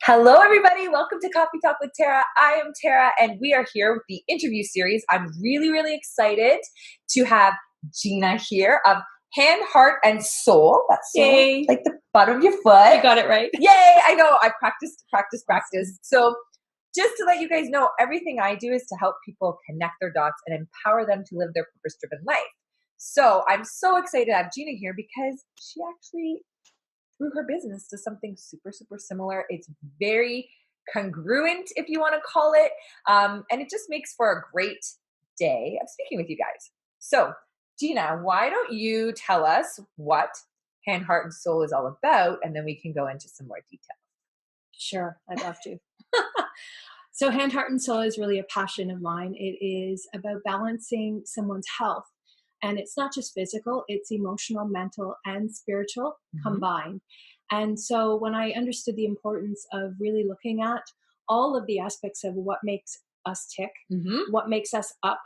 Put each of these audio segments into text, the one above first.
Hello, everybody. Welcome to Coffee Talk with Tara. I am Tara, and we are here with the interview series. I'm really excited to have Gina here of Hand, Heart, and Soul. That's soul, Yay. like the butt of your foot. You got it right. Yay! I know. I practiced. So just to let you guys know, everything I do is to help people connect their dots and empower them to live their purpose-driven life. So I'm so excited to have Gina here because she actually through her business to something super similar. It's very congruent, if you want to call it. And it just makes for a great day of speaking with you guys. So, Gina, why don't you tell us what Hand, Heart, and Soul is all about? And then we can go into some more detail. Sure, I'd love to. So Hand, Heart, and Soul is really a passion of mine. It is about balancing someone's health. And it's not just physical, it's emotional, mental, and spiritual combined. And so when I understood the importance of really looking at all of the aspects of what makes us tick, what makes us up,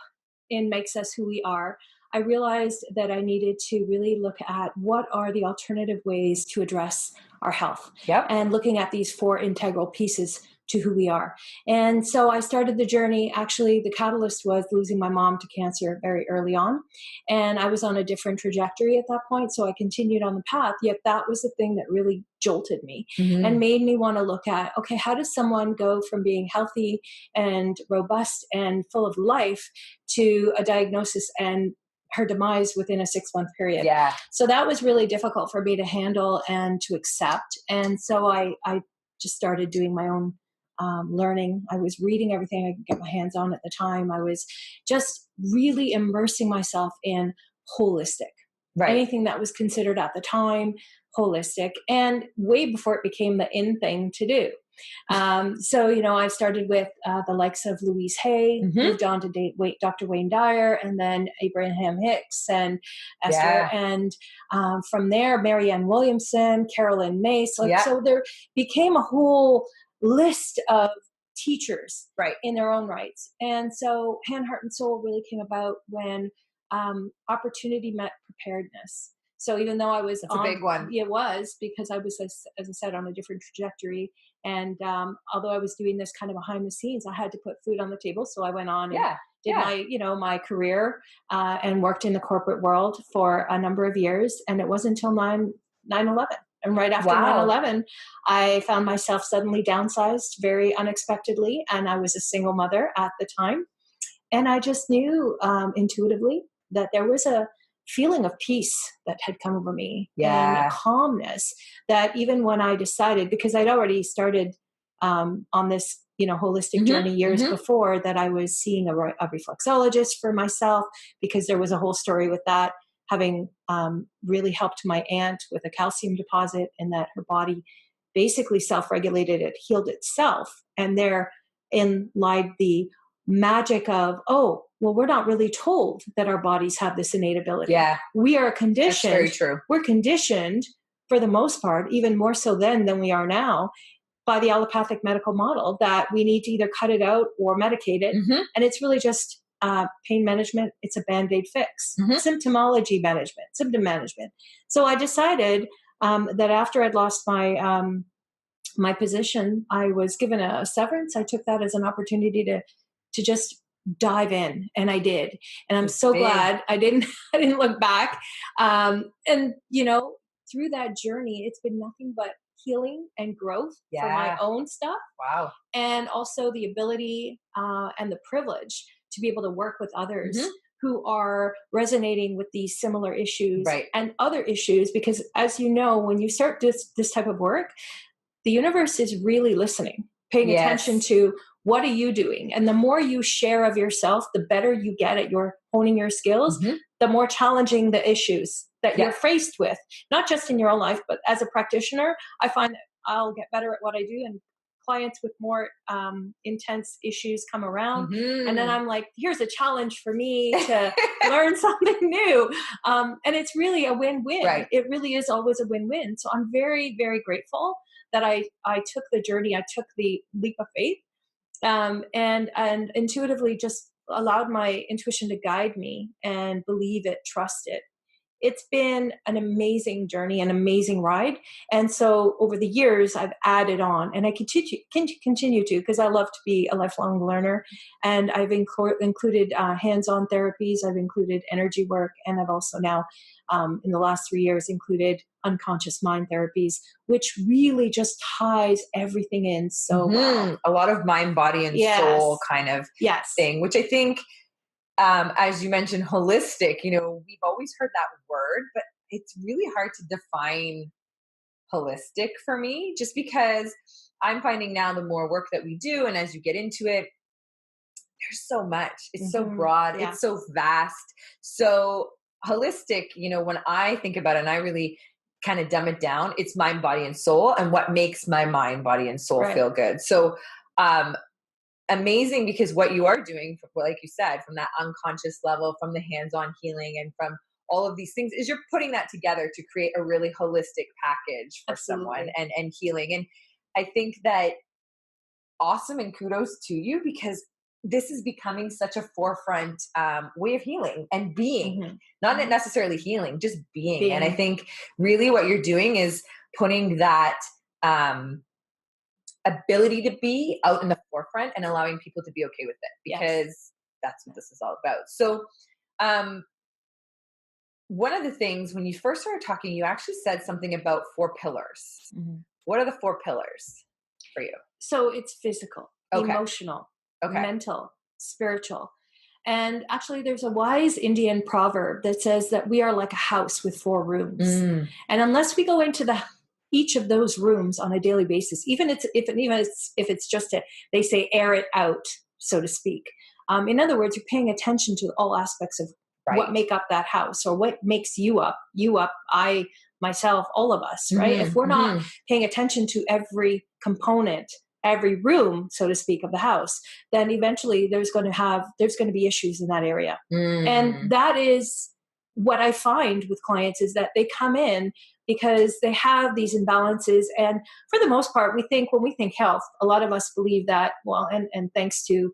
and makes us who we are, I realized that I needed to really look at what are the alternative ways to address our health. And looking at these four integral pieces to who we are. And so I started the journey. Actually, the catalyst was losing my mom to cancer very early on. And I was on a different trajectory at that point. So I continued on the path, yet that was the thing that really jolted me and made me want to look at, okay, how does someone go from being healthy and robust and full of life to a diagnosis and her demise within a 6-month period. So that was really difficult for me to handle and to accept. And so I just started doing my own learning. I was reading everything I could get my hands on at the time. I was just really immersing myself in holistic. Anything that was considered at the time holistic, and way before it became the in thing to do. So, I started with the likes of Louise Hay, moved on to date Dr. Wayne Dyer, and then Abraham Hicks and Esther. And from there, Marianne Williamson, Carolyn Mace. So there became a whole list of teachers in their own rights. And so Hand, Heart, and Soul really came about when opportunity met preparedness. So even though I was a big one, it was because I was, as I said, on a different trajectory. And although I was doing this kind of behind the scenes, I had to put food on the table. So I went on and did my career and worked in the corporate world for a number of years. And it wasn't until 9/11. And right after 9/11, I found myself suddenly downsized very unexpectedly. And I was a single mother at the time. And I just knew intuitively that there was a feeling of peace that had come over me and a calmness that even when I decided, because I'd already started on this, holistic journey years before, that I was seeing a reflexologist for myself, because there was a whole story with that, having really helped my aunt with a calcium deposit, and that her body basically self-regulated, it healed itself. And therein lied the magic of, we're not really told that our bodies have this innate ability. We are conditioned. That's very true. We're conditioned for the most part, even more so then than we are now, by the allopathic medical model, that we need to either cut it out or medicate it. And it's really just pain management. It's a Band-Aid fix. Symptom management. So I decided that after I'd lost my position, I was given a severance. I took that as an opportunity to just dive in, and I did. And I'm so glad I didn't look back. And through that journey, it's been nothing but healing and growth for my own stuff. And also the ability and the privilege to be able to work with others who are resonating with these similar issues and other issues. Because as you know, when you start this type of work, the universe is really listening, paying attention to what are you doing? And the more you share of yourself, the better you get at your honing your skills, the more challenging the issues that you're faced with, not just in your own life, but as a practitioner, I find that I'll get better at what I do, and clients with more intense issues come around. And then I'm like, here's a challenge for me to learn something new. And it's really a win-win. It really is always a win-win. So I'm very, very grateful that I took the journey. I took the leap of faith. And intuitively just allowed my intuition to guide me and believe it, trust it. it's been an amazing journey, an amazing ride. And so over the years, I've added on, and I continue to, because I love to be a lifelong learner. And I've included hands-on therapies, I've included energy work, and I've also now, in the last 3 years, included unconscious mind therapies, which really just ties everything in so well. A lot of mind, body, and soul kind of thing, which I think, as you mentioned, holistic, we've always heard that word, but it's really hard to define holistic for me, just because I'm finding now the more work that we do, and as you get into it, there's so much. It's so broad. It's so vast. So holistic, when I think about it, and I really kind of dumb it down, it's mind, body, and soul, and what makes my mind, body, and soul feel good. So, amazing, because what you are doing, like you said, from that unconscious level, from the hands-on healing, and from all of these things, is you're putting that together to create a really holistic package for someone and healing. And I think that awesome, and kudos to you, because this is becoming such a forefront way of healing and being, not necessarily healing, just being. And I think really what you're doing is putting that ability to be out in the forefront and allowing people to be okay with it, because that's what this is all about. So one of the things, when you first started talking, you actually said something about 4 pillars. What are the 4 pillars for you? So it's physical, emotional, mental, spiritual. And actually, there's a wise Indian proverb that says that we are like a house with 4 rooms. And unless we go into each of those rooms on a daily basis, even if it's just they say air it out, so to speak. In other words, you're paying attention to all aspects of what make up that house, or what makes you up, I, myself, all of us, right? If we're not paying attention to every component, every room, so to speak, of the house, then eventually there's going to be issues in that area. And that is what I find with clients, is that they come in because they have these imbalances. And for the most part, when we think health, a lot of us believe that, and thanks to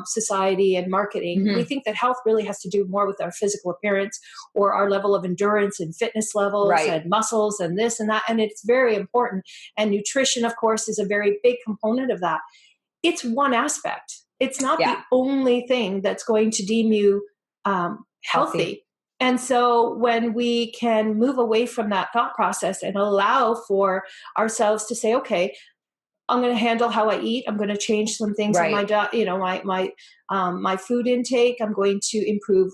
society and marketing, we think that health really has to do more with our physical appearance, or our level of endurance and fitness levels and muscles and this and that. And it's very important. And nutrition, of course, is a very big component of that. It's one aspect. It's not the only thing that's going to deem you healthy. And so when we can move away from that thought process and allow for ourselves to say, okay, I'm going to handle how I eat. I'm going to change some things in my diet, my food intake. I'm going to improve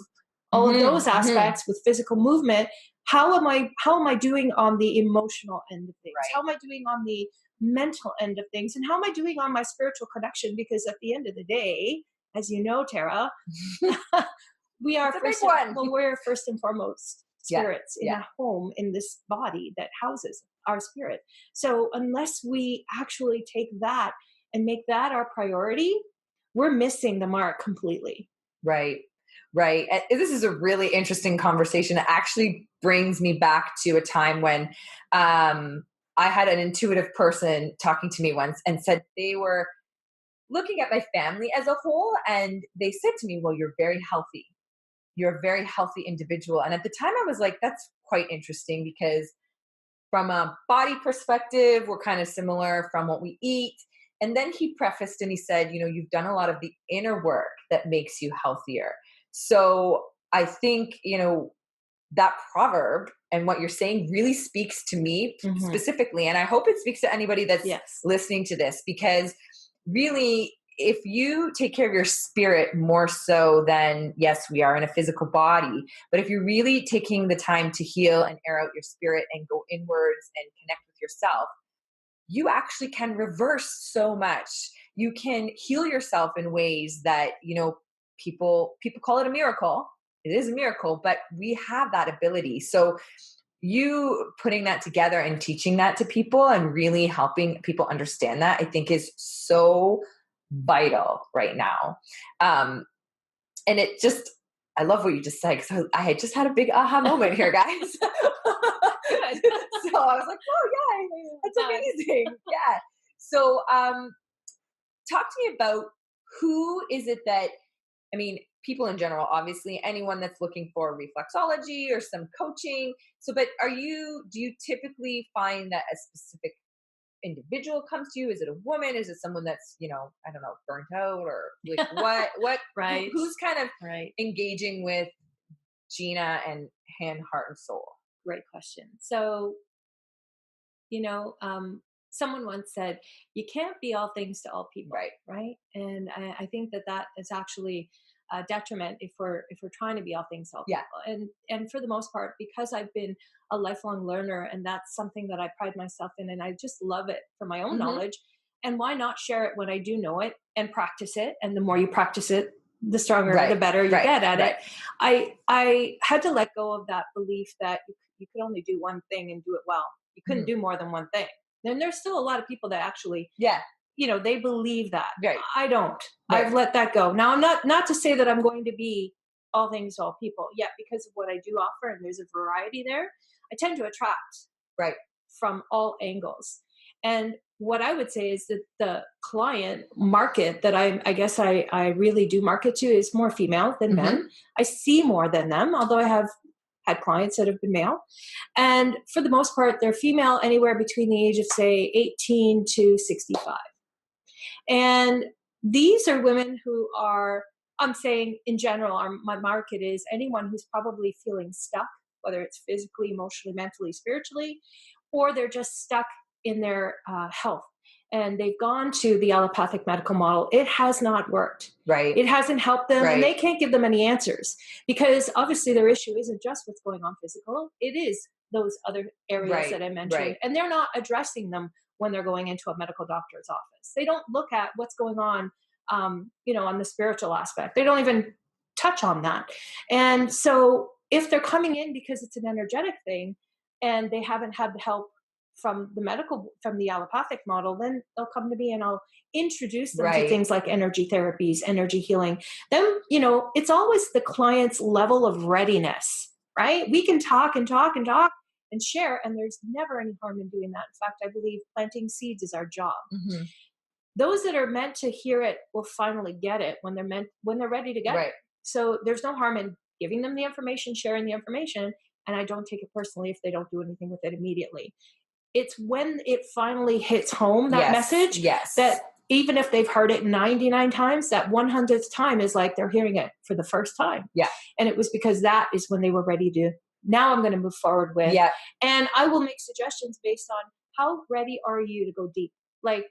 all of those aspects with physical movement. How am I doing on the emotional end of things? How am I doing on the mental end of things? And how am I doing on my spiritual connection? Because at the end of the day, as you know, Tara, we're first and foremost spirits in a home, in this body that houses our spirit. So unless we actually take that and make that our priority, we're missing the mark completely. Right. And this is a really interesting conversation. It actually brings me back to a time when I had an intuitive person talking to me once and said they were looking at my family as a whole, and they said to me, well, you're very healthy. You're a very healthy individual. And at the time I was like, that's quite interesting, because from a body perspective, we're kind of similar from what we eat. And then he prefaced and he said, you've done a lot of the inner work that makes you healthier. So I think, that proverb and what you're saying really speaks to me specifically. And I hope it speaks to anybody that's listening to this, because really, if you take care of your spirit more so than, yes, we are in a physical body, but if you're really taking the time to heal and air out your spirit and go inwards and connect with yourself, you actually can reverse so much. You can heal yourself in ways that, people call it a miracle. It is a miracle, but we have that ability. So you putting that together and teaching that to people and really helping people understand that, I think, is so vital right now. And it just, I love what you just said, because I had just had a big aha moment here, guys. So I was like, oh yeah, that's amazing. Yeah. So talk to me about, who is it that, people in general, obviously, anyone that's looking for reflexology or some coaching. So, but do you typically find that a specific individual comes to you? Is it a woman? Is it someone that's, I don't know, burnt out, or like Right. who's kind of Right. engaging with Gina and Hand, Heart, and Soul? Great question. So, you know, someone once said, "You can't be all things to all people," Right. right? And I think that that is actually a detriment if we're trying to be all things to all Yeah. people. And for the most part, because I've been a lifelong learner, and that's something that I pride myself in, and I just love it for my own Hmm. knowledge. And why not share it when I do know it and practice it? And the more you practice it, the stronger, Right. the better you Right. get at Right. it. I had to let go of that belief that you could only do one thing and do it well. You couldn't Mhm. do more than one thing. And there's still a lot of people that actually, Yeah. they believe that. Right. I don't. Right. I've let that go. Now, I'm not to say that I'm going to be all things to all people yet, because of what I do offer, and there's a variety there. I tend to attract Right. from all angles. And what I would say is that the client market that I guess I really do market to is more female than Mhm. men. I see more than them, although I have had clients that have been male. And for the most part, they're female anywhere between the age of, say, 18 to 65. And these are women who are, I'm saying in general, my market is anyone who's probably feeling stuck, whether it's physically, emotionally, mentally, spiritually, or they're just stuck in their health. And they've gone to the allopathic medical model. It has not worked. Right. It hasn't helped them, and they Right. can't give them any answers, because obviously their issue isn't just what's going on physical. It is those other areas Right. that I mentioned, Right. and they're not addressing them when they're going into a medical doctor's office. They don't look at what's going on, on the spiritual aspect. They don't even touch on that. And so if they're coming in because it's an energetic thing and they haven't had the help from the allopathic model, then they'll come to me and I'll introduce them to Right. things like energy therapies, energy healing. Then, it's always the client's level of readiness, right? We can talk and talk and talk and share, and there's never any harm in doing that. In fact, I believe planting seeds is our job. Mhm. Those that are meant to hear it will finally get it when they're ready to get Right. it. So there's no harm in giving them the information, sharing the information, and I don't take it personally if they don't do anything with it immediately. It's when it finally hits home, that Yes. message, Yes. that even if they've heard it 99 times, that 100th time is like they're hearing it for the first time. Yeah. And it was because that is when they were ready to, now I'm going to move forward with. Yeah. And I will make suggestions based on how ready are you to go deep. Like,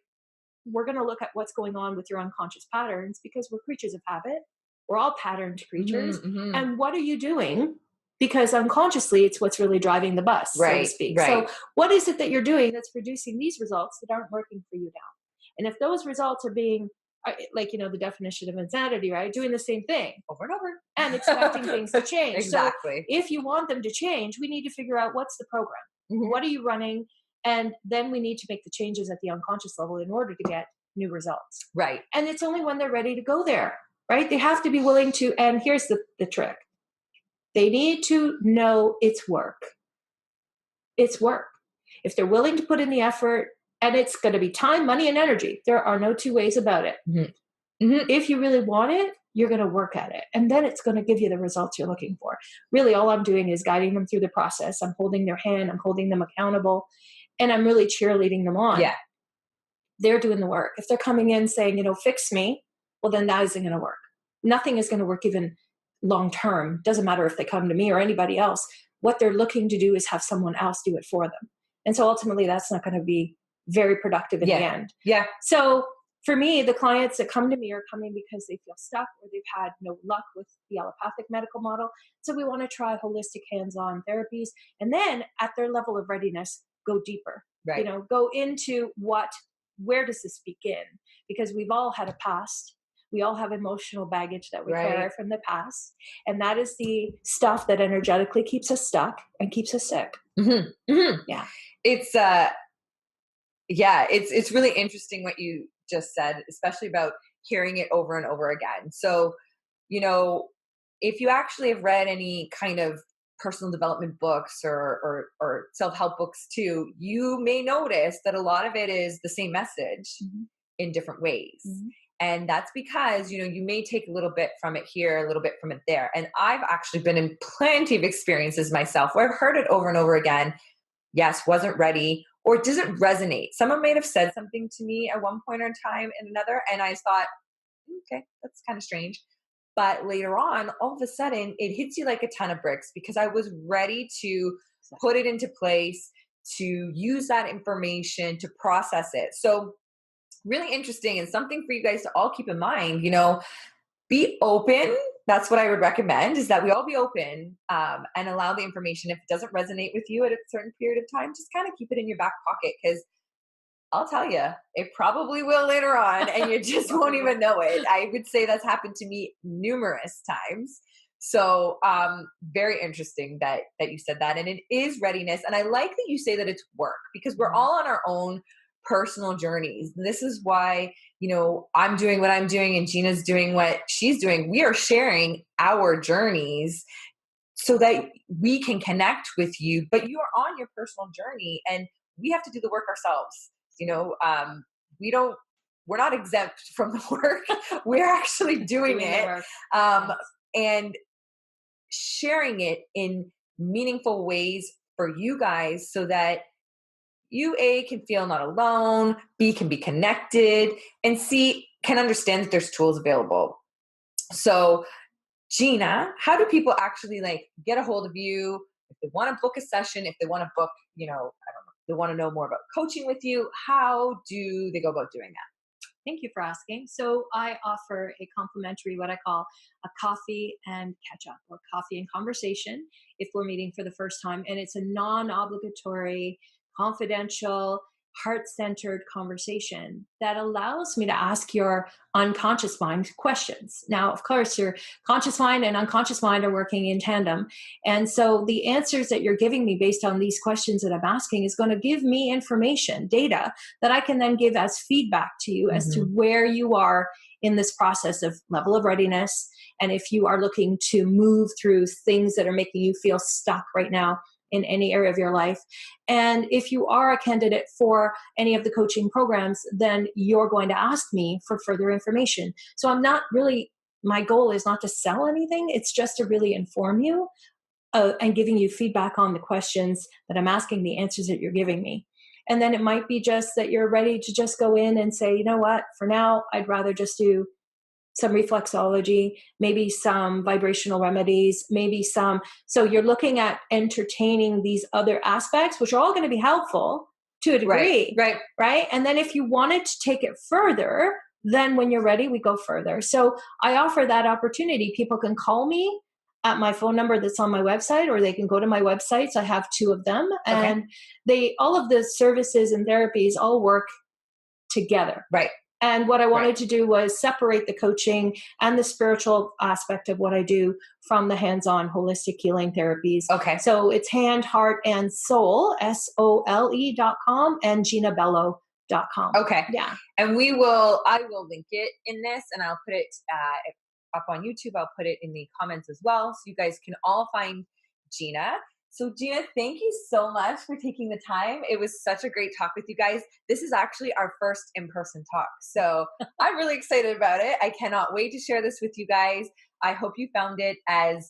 we're going to look at what's going on with your unconscious patterns, because we're creatures of habit. We're all patterned creatures. Mhm. Mhm. And what are you doing? Because unconsciously, it's what's really driving the bus, so to Right. speak. Right. So what is it that you're doing that's producing these results that aren't working for you now? And if those results are being, like, the definition of insanity, right? Doing the same thing Over and over. and expecting things to change. Exactly. So if you want them to change, we need to figure out what's the program. Mhm. What are you running? And then we need to make the changes at the unconscious level in order to get new results. Right. And it's only when they're ready to go there, right? They have to be willing to, and here's the trick. They need to know it's work. It's work. If they're willing to put in the effort, and it's going to be time, money, and energy, there are no two ways about it. Mhm. Mhm. If you really want it, you're going to work at it. And then it's going to give you the results you're looking for. Really, all I'm doing is guiding them through the process. I'm holding their hand. I'm holding them accountable. And I'm really cheerleading them on. Yeah. They're doing the work. If they're coming in saying, fix me, well, then that isn't going to work. Nothing is going to work even long term. Doesn't matter if they come to me or anybody else. What they're looking to do is have someone else do it for them. And so ultimately, that's not going to be very productive in the end. Yeah. So for me, the clients that come to me are coming because they feel stuck or they've had no luck with the allopathic medical model. So we want to try holistic hands-on therapies. And then at their level of readiness, go deeper. Right. Go into where does this begin? Because we've all had a past. We all have emotional baggage that we carry from the past. And that is the stuff that energetically keeps us stuck and keeps us sick. Mhm. Mhm. Yeah. It's really interesting what you just said, especially about hearing it over and over again. So, if you actually have read any kind of personal development books or self-help books too, you may notice that a lot of it is the same message Mhm. in different ways. Mhm. And that's because, you may take a little bit from it here, a little bit from it there. And I've actually been in plenty of experiences myself where I've heard it over and over again. Yes, wasn't ready, or it doesn't resonate. Someone might have said something to me at one point or time and another, and I thought, okay, that's kind of strange. But later on, all of a sudden, it hits you like a ton of bricks because I was ready to put it into place, to use that information, to process it. So, really interesting, and something for you guys to all keep in mind. Be open. That's what I would recommend, is that we all be open, and allow the information. If it doesn't resonate with you at a certain period of time, just kind of keep it in your back pocket, because I'll tell you, it probably will later on, and you just won't even know it. I would say that's happened to me numerous times. So, very interesting that you said that, and it is readiness. And I like that you say that it's work, because we're all on our own personal journeys. And this is why, I'm doing what I'm doing and Gina's doing what she's doing. We are sharing our journeys so that we can connect with you, but you are on your personal journey, and we have to do the work ourselves. We don't, we're not exempt from the work. We're actually doing it. And sharing it in meaningful ways for you guys, so that you, A, can feel not alone, B, can be connected, and C, can understand that there's tools available. So, Gina, how do people actually get a hold of you if they want to book a session, if they want to book, I don't know, they want to know more about coaching with you? How do they go about doing that? Thank you for asking. So I offer a complimentary, what I call a coffee and catch up, or coffee and conversation, if we're meeting for the first time. And it's a non-obligatory, confidential, heart-centered conversation that allows me to ask your unconscious mind questions. Now, of course, your conscious mind and unconscious mind are working in tandem. And so the answers that you're giving me based on these questions that I'm asking is going to give me information, data, that I can then give as feedback to you as to where you are in this process of level of readiness. And if you are looking to move through things that are making you feel stuck right now in any area of your life. And if you are a candidate for any of the coaching programs, then you're going to ask me for further information. So I'm not really, my goal is not to sell anything. It's just to really inform you and giving you feedback on the questions that I'm asking, the answers that you're giving me. And then it might be just that you're ready to just go in and say, you know what, for now, I'd rather just do some reflexology, maybe some vibrational remedies, so you're looking at entertaining these other aspects, which are all going to be helpful to a degree. Right. And then if you wanted to take it further, then when you're ready, we go further. So I offer that opportunity. People can call me at my phone number that's on my website, or they can go to my websites. I have 2 of them, and all of the services and therapies all work together. Right. And what I wanted to do was separate the coaching and the spiritual aspect of what I do from the hands-on holistic healing therapies. Okay. So it's hand, heart, and soul, SOLE.com, and GinaBello.com. Okay. Yeah. And I will link it in this, and I'll put it up on YouTube. I'll put it in the comments as well, so you guys can all find Gina. So Gina, thank you so much for taking the time. It was such a great talk with you guys. This is actually our first in-person talk, so I'm really excited about it. I cannot wait to share this with you guys. I hope you found it as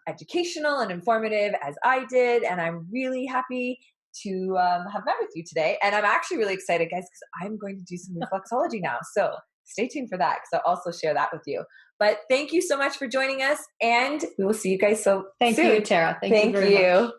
educational and informative as I did, and I'm really happy to have met with you today. And I'm actually really excited, guys, because I'm going to do some reflexology now. So stay tuned for that, because I'll also share that with you. But thank you so much for joining us, and we will see you guys soon. Thank you, Tara. Thank you very much.